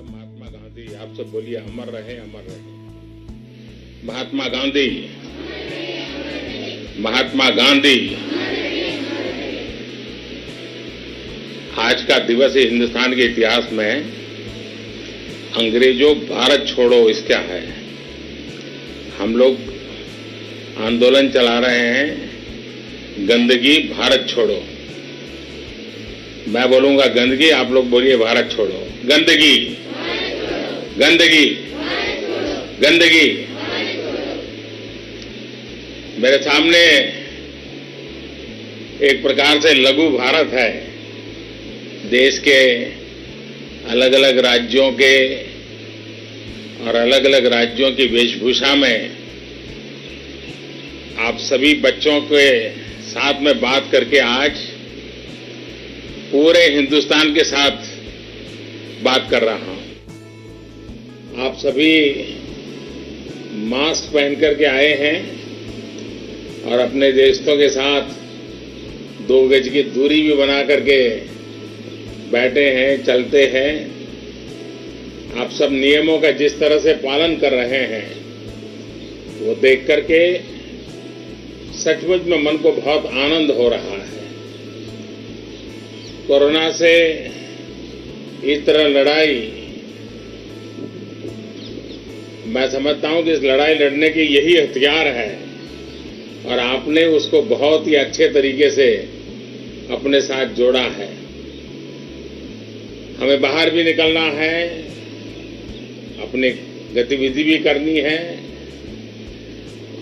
महात्मा गांधी। आप सब बोलिए अमर रहे, अमर रहे। महात्मा गांधी, महात्मा गांधी। आज का दिवस हिंदुस्तान के इतिहास में अंग्रेजों भारत छोड़ो इसका है। हम लोग आंदोलन चला रहे हैं गंदगी भारत छोड़ो। मैं बोलूंगा गंदगी, आप लोग बोलिए भारत छोड़ो। गंदगी, गंदगी, गंदगी। मेरे सामने एक प्रकार से लघु भारत है। देश के अलग अलग राज्यों के और अलग अलग राज्यों की वेशभूषा में आप सभी बच्चों के साथ में बात करके आज पूरे हिंदुस्तान के साथ बात कर रहा हूं। आप सभी मास्क पहन करके आए हैं और अपने दोस्तों के साथ 2 गज की दूरी भी बना करके बैठे हैं, चलते हैं। आप सब नियमों का जिस तरह से पालन कर रहे हैं वो देख करके सचमुच में मन को बहुत आनंद हो रहा है। कोरोना से इस तरह लड़ाई, मैं समझता हूं कि इस लड़ाई लड़ने की यही हथियार है और आपने उसको बहुत ही अच्छे तरीके से अपने साथ जोड़ा है। हमें बाहर भी निकलना है, अपनी गतिविधि भी करनी है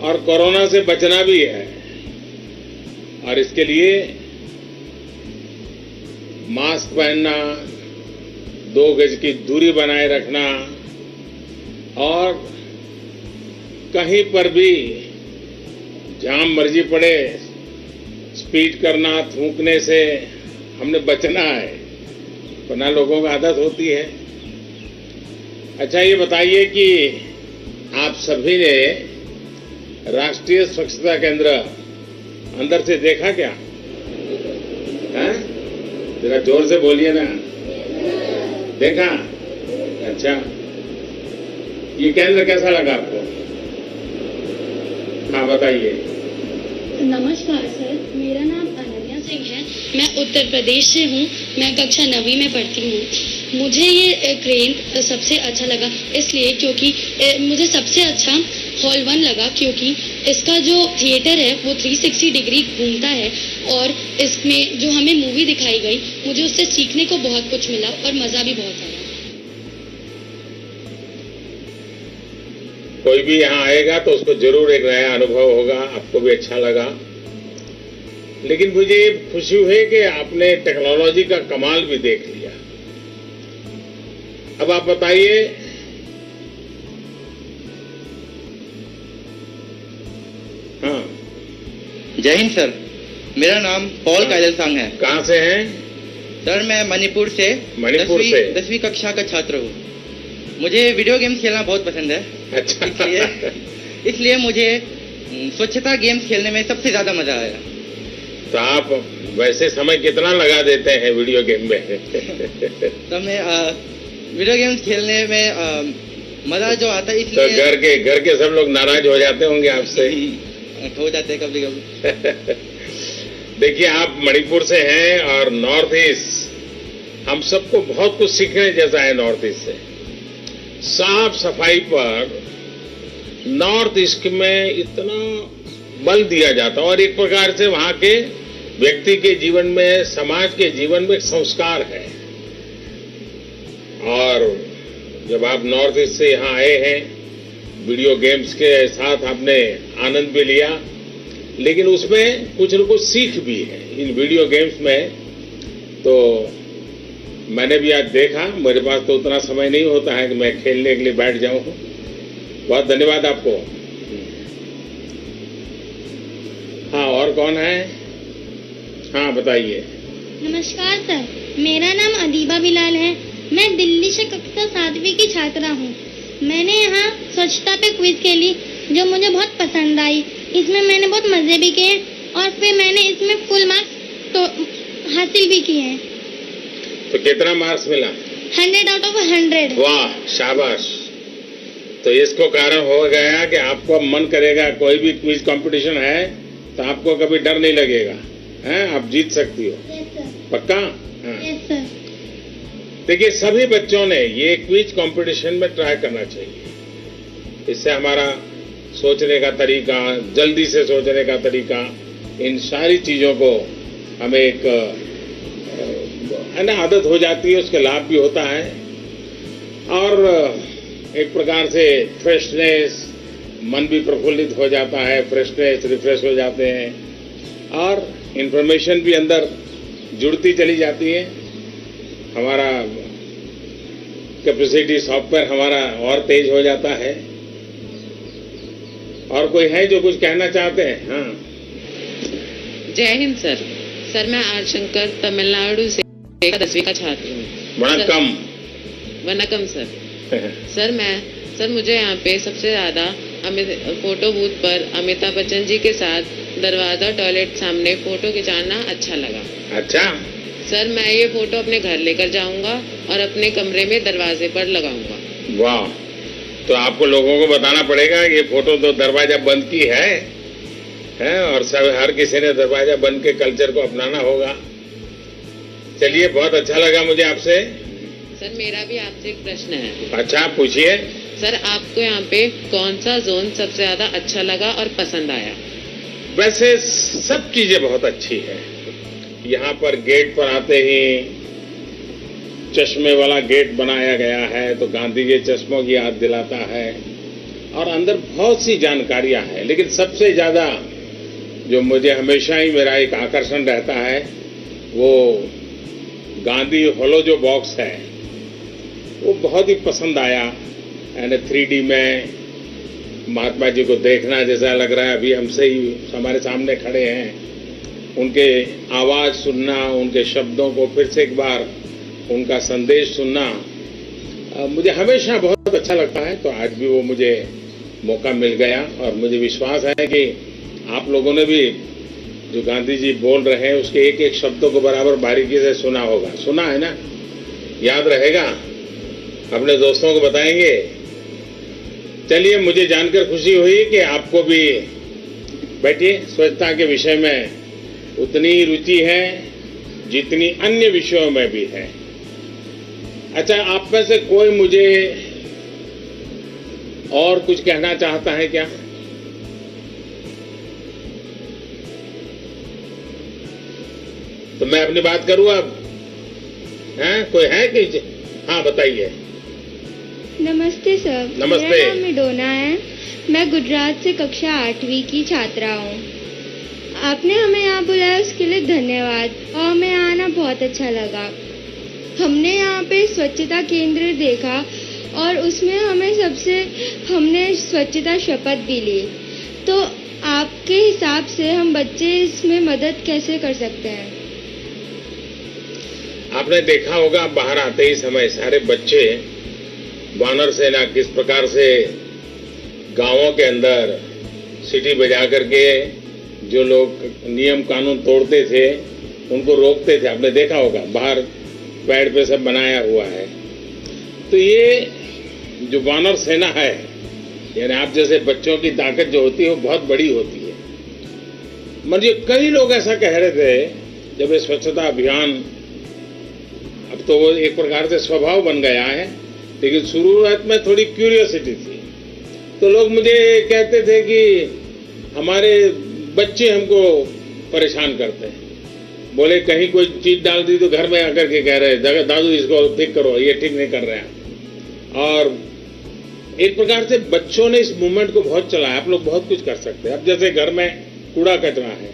और कोरोना से बचना भी है और इसके लिए मास्क पहनना, 2 गज की दूरी बनाए रखना और कहीं पर भी जहां मर्जी पड़े स्पीड करना, थूकने से हमने बचना है, वरना लोगों को आदत होती है। अच्छा, ये बताइए कि आप सभी ने राष्ट्रीय स्वच्छता केंद्र अंदर से देखा क्या? हैं? जरा जोर से बोलिए ना। देखा? अच्छा, ये केंद्र कैसा लगा आपको? हाँ, बताइए। नमस्कार सर, मेरा नाम अनन्या सिंह है। मैं उत्तर प्रदेश से हूँ। मैं कक्षा 9वीं में पढ़ती हूँ। मुझे ये क्रेन सबसे अच्छा लगा इसलिए क्योंकि मुझे सबसे अच्छा हॉल 1 लगा क्योंकि इसका जो थिएटर है वो 360 डिग्री घूमता है और इसमें जो हमें मूवी दिखाई गई मुझे उससे सीखने को बहुत कुछ मिला और मजा भी बहुत आया। कोई भी यहाँ आएगा तो उसको जरूर एक नया अनुभव होगा, आपको भी अच्छा लगा। लेकिन मुझे खुशी हुई कि आपने टेक्नोलॉजी का कमाल भी देख लिया। अब आप बताइए, हाँ। जय हिंद सर, मेरा नाम पॉल कायलसांग है। कहाँ से हैं? सर मैं मणिपुर से 10वीं कक्षा का छात्र हूँ। मुझे वीडियो गेम्स खेलना बहुत पसंद है। अच्छा। इसलिए मुझे स्वच्छता गेम्स खेलने में सबसे ज्यादा मजा आया। तो आप वैसे समय कितना लगा देते हैं वीडियो गेम में? तो मैं वीडियो गेम्स खेलने में मजा जो आता है इसलिए। तो घर के सब लोग नाराज हो जाते होंगे आपसे? हो जाते हैं कभी कभी। देखिए, आप मणिपुर से हैं और नॉर्थ ईस्ट, हम सबको बहुत कुछ सीखने जैसा है नॉर्थ ईस्ट से। साफ सफाई पर नॉर्थ ईस्ट में इतना बल दिया जाता है और एक प्रकार से वहां के व्यक्ति के जीवन में, समाज के जीवन में एक संस्कार है। और जब आप नॉर्थ ईस्ट से यहाँ आए हैं, वीडियो गेम्स के साथ आपने आनंद भी लिया, लेकिन उसमें कुछ न कुछ सीख भी है इन वीडियो गेम्स में। तो मैंने भी आज देखा, मेरे पास तो उतना समय नहीं होता है कि मैं खेलने के लिए बैठ जाऊं। बहुत धन्यवाद आपको। हाँ, और कौन है? हाँ, बताइए। नमस्कार सर, मेरा नाम अदीबा बिलाल है। मैं दिल्ली से कक्षा 7वीं की छात्रा हूँ। मैंने यहाँ स्वच्छता पे क्विज खेली जो मुझे बहुत पसंद आई। इसमें मैंने बहुत मजे भी किए और फिर मैंने इसमें फुल मार्क्स तो हासिल भी किए हैं। तो कितना मार्क्स मिला? 100 out of 100। वाह, शाबाश। तो इसको कारण हो गया कि आपको अब मन करेगा, कोई भी क्विज कंपटीशन है तो आपको कभी डर नहीं लगेगा, हैं? आप जीत सकती हो। Yes sir. पक्का? हाँ। Yes sir. देखिए, सभी बच्चों ने ये क्विज कंपटीशन में ट्राई करना चाहिए। इससे हमारा सोचने का तरीका, जल्दी से सोचने का तरीका, इन सारी चीजों को हमें एक आदत हो जाती है, उसके लाभ भी होता है और एक प्रकार से फ्रेशनेस, मन भी प्रफुल्लित हो जाता है, फ्रेशनेस, रिफ्रेश हो जाते हैं और इंफॉर्मेशन भी अंदर जुड़ती चली जाती है। हमारा कैपेसिटी, सॉफ्टवेयर हमारा और तेज हो जाता है। और कोई है जो कुछ कहना चाहते हैं? हाँ। जय हिंद सर। सर मैं आर शंकर तमिलनाडु से 10वीं का छात्र हूँ। वणक्कम। वनकम सर। सर मुझे यहाँ पे सबसे ज्यादा फोटो बूथ पर अमिताभ बच्चन जी के साथ दरवाजा टॉयलेट सामने फोटो खिंचाना अच्छा लगा। अच्छा। सर मैं ये फोटो अपने घर लेकर जाऊंगा और अपने कमरे में दरवाजे पर लगाऊंगा। वाह, तो आपको लोगों को बताना पड़ेगा ये फोटो तो दरवाजा बंद की है और सब हर किसी ने दरवाजा बंद के कल्चर को अपनाना होगा। चलिए, बहुत अच्छा लगा मुझे आपसे। सर मेरा भी आपसे एक प्रश्न है। अच्छा, पूछिए। सर आपको यहाँ पे कौन सा जोन सबसे ज्यादा अच्छा लगा और पसंद आया? वैसे सब चीजें बहुत अच्छी है। यहाँ पर गेट पर आते ही चश्मे वाला गेट बनाया गया है तो गांधी के चश्मों की याद दिलाता है और अंदर बहुत सी जानकारियां हैं। लेकिन सबसे ज्यादा जो मुझे हमेशा ही मेरा एक आकर्षण रहता है वो गांधी होलो जो बॉक्स है वो बहुत ही पसंद आया। यानी 3D में महात्मा जी को देखना जैसा लग रहा है अभी हमसे ही हमारे सामने खड़े हैं। उनके आवाज सुनना, उनके शब्दों को फिर से एक बार उनका संदेश सुनना मुझे हमेशा बहुत अच्छा लगता है। तो आज भी वो मुझे मौका मिल गया और मुझे विश्वास है कि आप लोगों ने भी जो गांधी जी बोल रहे हैं उसके एक एक शब्दों को बराबर बारीकी से सुना होगा। सुना है ना? याद रहेगा? अपने दोस्तों को बताएंगे? चलिए, मुझे जानकर खुशी हुई कि आपको भी, बैठिए, स्वच्छता के विषय में उतनी ही रुचि है जितनी अन्य विषयों में भी है। अच्छा, आप में से कोई मुझे और कुछ कहना चाहता है क्या? तो मैं अपनी बात करूं अब? हैं? कोई है कि? हाँ, बताइए। नमस्ते सर। नमस्ते। मेरा नाम मिडोना है। मैं गुजरात से कक्षा 8वीं की छात्रा हूँ। आपने हमें यहाँ बुलाया उसके लिए धन्यवाद और हमें आना बहुत अच्छा लगा। हमने यहाँ पे स्वच्छता केंद्र देखा और उसमें हमने स्वच्छता शपथ भी ली। तो आपके हिसाब से हम बच्चे इसमें मदद कैसे कर सकते हैं? आपने देखा होगा बाहर आते ही समय सारे बच्चे वानर सेना किस प्रकार से गांवों के अंदर सीटी बजा करके जो लोग नियम कानून तोड़ते थे उनको रोकते थे। आपने देखा होगा बाहर पेड़ पे सब बनाया हुआ है। तो ये जो वानर सेना है, यानी आप जैसे बच्चों की ताकत जो होती है वो बहुत बड़ी होती है। मुझे कई लोग ऐसा कह रहे थे जब ये स्वच्छता अभियान, अब तो वो एक प्रकार से स्वभाव बन गया है, लेकिन शुरुआत में थोड़ी क्यूरियोसिटी थी। तो लोग मुझे कहते थे कि हमारे बच्चे हमको परेशान करते हैं। बोले कहीं कोई चीज डाल दी तो घर में आकर के कह रहे हैं दादू इसको ठीक करो, ये ठीक नहीं कर रहे हैं। और एक प्रकार से बच्चों ने इस मूवमेंट को बहुत चलाया। आप लोग बहुत कुछ कर सकते हैं। अब जैसे घर में कूड़ा कचरा है,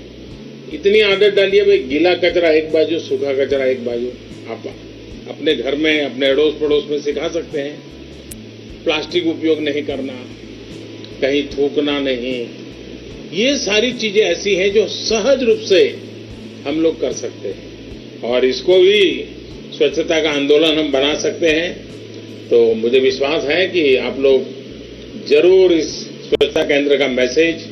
इतनी आदत डालिए भाई, गीला कचरा एक बाजू, सूखा कचरा एक बाजू। आप अपने घर में, अपने अड़ोस पड़ोस में सिखा सकते हैं। प्लास्टिक उपयोग नहीं करना, कहीं थूकना नहीं। ये सारी चीजें ऐसी हैं जो सहज रूप से हम लोग कर सकते हैं और इसको भी स्वच्छता का आंदोलन हम बना सकते हैं। तो मुझे विश्वास है कि आप लोग जरूर इस स्वच्छता केंद्र का मैसेज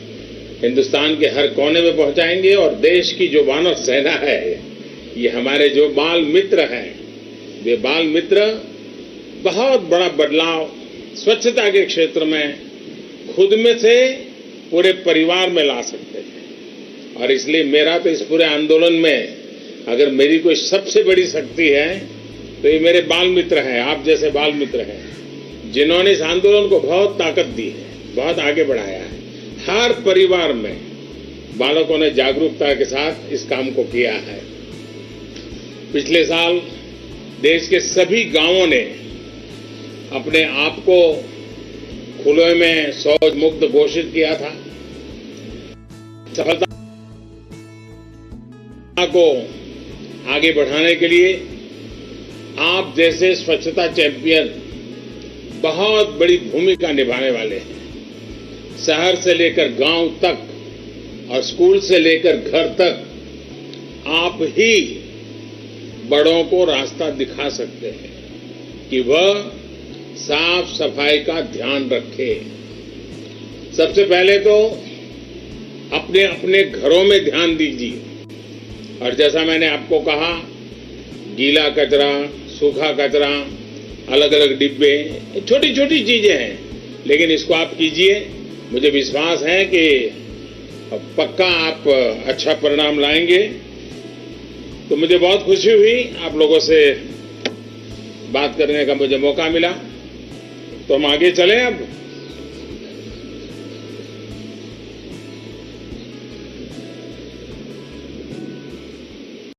हिंदुस्तान के हर कोने में पहुंचाएंगे और देश की जो वानर सेना है, ये हमारे जो बाल मित्र हैं, वे बाल मित्र बहुत बड़ा बदलाव स्वच्छता के क्षेत्र में खुद में से पूरे परिवार में ला सकते हैं। और इसलिए मेरा तो इस पूरे आंदोलन में अगर मेरी कोई सबसे बड़ी शक्ति है तो ये मेरे बाल मित्र हैं, आप जैसे बाल मित्र हैं, जिन्होंने इस आंदोलन को बहुत ताकत दी है, बहुत आगे बढ़ाया है। हर परिवार में बालकों ने जागरूकता के साथ इस काम को किया है। पिछले साल देश के सभी गांवों ने अपने आप को खुले में शौच मुक्त घोषित किया था। सफलता को आगे बढ़ाने के लिए आप जैसे स्वच्छता चैंपियन बहुत बड़ी भूमिका निभाने वाले हैं। शहर से लेकर गांव तक और स्कूल से लेकर घर तक आप ही बड़ों को रास्ता दिखा सकते हैं कि वह साफ सफाई का ध्यान रखे। सबसे पहले तो अपने अपने घरों में ध्यान दीजिए। और जैसा मैंने आपको कहा, गीला कचरा, सूखा कचरा, अलग अलग डिब्बे, छोटी छोटी चीजें हैं, लेकिन इसको आप कीजिए। मुझे विश्वास है कि पक्का आप अच्छा परिणाम लाएंगे। तो मुझे बहुत खुशी हुई आप लोगों से बात करने का मुझे मौका मिला। तो हम आगे चलें अब।